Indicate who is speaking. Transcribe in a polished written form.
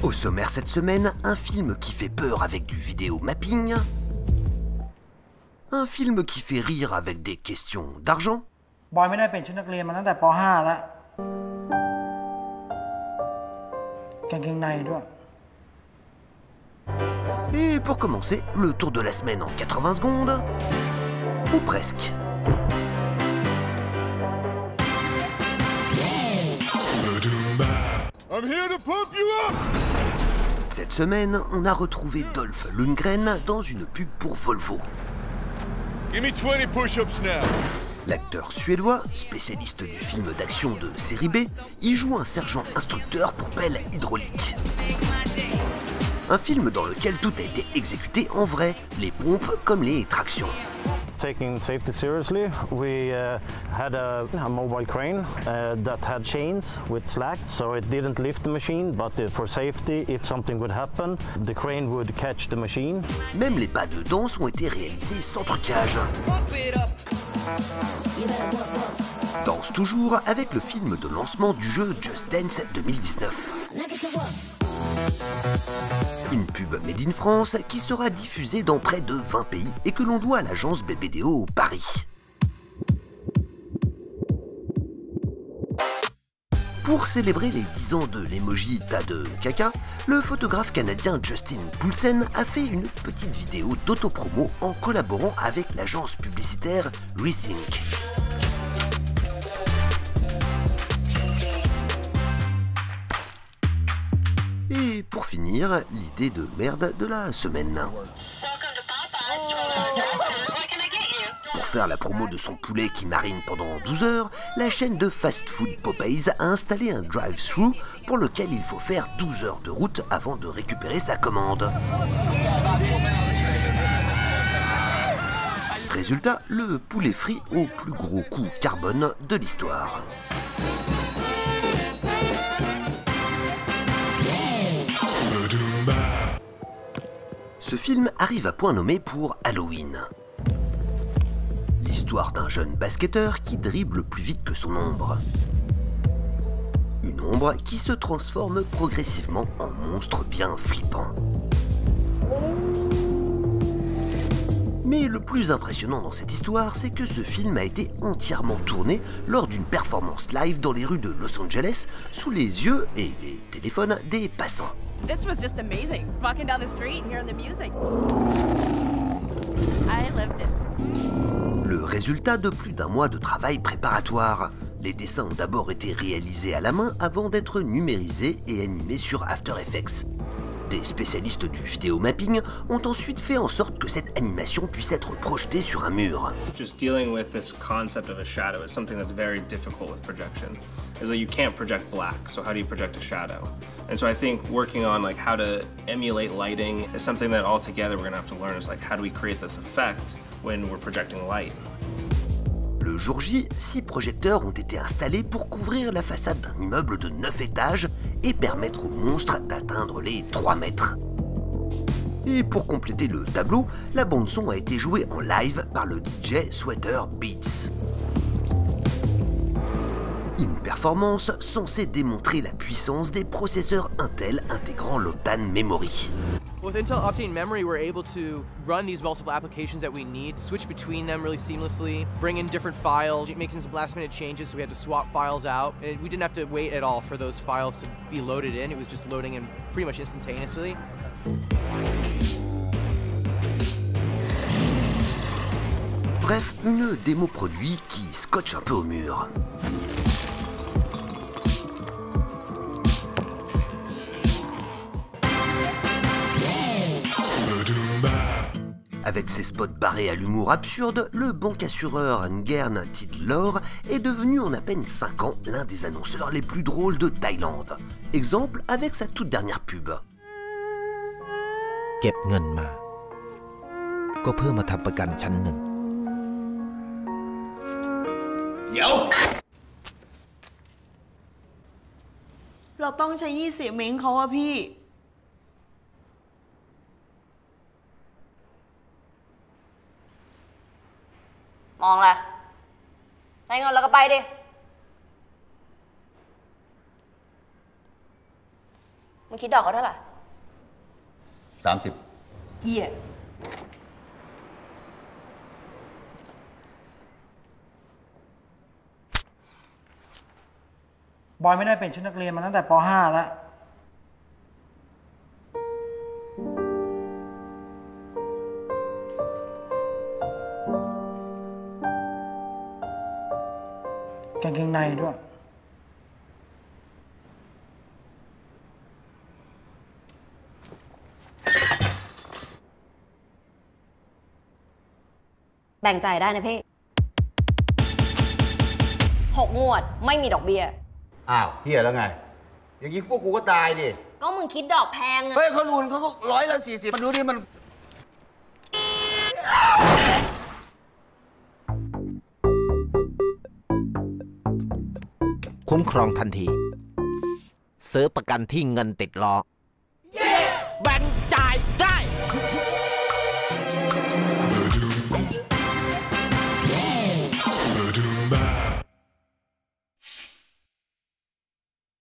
Speaker 1: Au sommaire cette semaine, un film qui fait peur avec du vidéo mapping, un film qui fait rire avec des questions d'argent,
Speaker 2: บอยไม่ได้เป็นชุดนักเรียนมาตั้งแต่ป .5 แล้วกางเกงในด้วย
Speaker 1: et pour commencer, le tour de la semaine en 80 secondes, ou presque.
Speaker 3: I'm here to pump you up.
Speaker 1: Cette semaine, on a retrouvé Dolph Lundgren dans une pub pour Volvo.
Speaker 3: Give me 20 push-ups now.
Speaker 1: L'acteur suédois, spécialiste du film d'action de série B, y joue un sergent instructeur pour pelle hydraulique. Un film dans lequel tout a été exécuté en vrai, les pompes comme les tractions.
Speaker 4: Taking safety seriously, we had a mobile crane that had chains with slack, so it didn't lift the machine, but for safety, if something would happen, the crane would catch the machine.
Speaker 1: Même les pas de danse ont été réalisés sans trucage. Danse toujours avec le film de lancement du jeu Just Dance 2019. Une pub made in France qui sera diffusée dans près de 20 pays et que l'on doit à l'agence BBDO Paris. Pour célébrer les 10 ans de l'emoji tas de caca, le photographe canadien Justin Poulsen a fait une petite vidéo d'autopromo en collaborant avec l'agence publicitaire Rethink. Et pour finir, l'idée de merde de la semaine. Pour faire la promo de son poulet qui marine pendant 12 heures, la chaîne de fast-food Popeyes a installé un drive-thru pour lequel il faut faire 12 heures de route avant de récupérer sa commande. Résultat, le poulet frit au plus gros coût carbone de l'histoire. Ce film arrive à point nommé pour Halloween. L'histoire d'un jeune basketteur qui dribble plus vite que son ombre. Une ombre qui se transforme progressivement en monstre bien flippant. Mais le plus impressionnant dans cette histoire, c'est que ce film a été entièrement tourné lors d'une performance live dans les rues de Los Angeles, sous les yeux et les téléphones des passants.
Speaker 5: This was just amazing, walking down the street and hearing the music. I lived it.
Speaker 1: Le résultat de plus d'un mois de travail préparatoire. Les dessins ont d'abord été réalisés à la main avant d'être numérisés et animés sur After Effects. Des spécialistes du vidéo mapping ont ensuite fait en sorte que cette animation puisse être projetée sur un mur.
Speaker 6: Just dealing with this concept of a shadow is something that's very difficult with projection. Is that you can't project black, so how do you project a shadow? And so I think working on like how to emulate lighting is something that all together we're gonna have to learn is like how do we create this effect when we're projecting light?
Speaker 1: Le jour J, 6 projecteurs ont été installés pour couvrir la façade d'un immeuble de 9 étages et permettre au monstre d'atteindre les 3 mètres. Et pour compléter le tableau, la bande-son a été jouée en live par le DJ Sweater Beats. Une performance censée démontrer la puissance des processeurs Intel intégrant l'Optane Memory.
Speaker 7: With Intel Optane memory, we're able to run these multiple applications that we need, switch between them really seamlessly, bring in different files, making some last-minute changes, so we had to swap files out. And we didn't have to wait at all for those files to be loaded in. It was just loading in pretty much instantaneously.
Speaker 1: Bref, une démo produit qui scotche un peu au mur. Avec ses spots barrés à l'humour absurde, le bancassureur Ngern Tidlor est devenu en à peine 5 ans l'un des annonceurs les plus drôles de Thaïlande. Exemple avec sa toute dernière pub.
Speaker 8: เก็บเงินมาก็เพื่อมาทำประกันชั้นหนึ่ง
Speaker 2: เดี๋ยวเราต้องใช้หนี้เสียเม้งเขาอะพี่
Speaker 9: มองละใช้เงินแล้วก็ไปดิ มึงคิดดอกเขาเท่าไหร่
Speaker 10: 30
Speaker 9: เฮีย
Speaker 11: บอยไม่ได้เป็นชุดนักเรียนมาตั้งแต่ป .5 แล้วกางเกงในด้วย
Speaker 9: แบ่งจ่ายได้นะพี่6 งวดไม่มีดอกเบี้ย
Speaker 10: อ้าวเฮียแล้วไงอย่างนี้พวกกูก็ตายดิ
Speaker 9: ก็มึงคิดดอกแพงนะ
Speaker 10: เฮ้ยเขาลุนเขา140มันดูดิมัน
Speaker 8: คุ้มครองทันทีซื้อประกันที่เงินติดล้อแบ่งจ่ายได้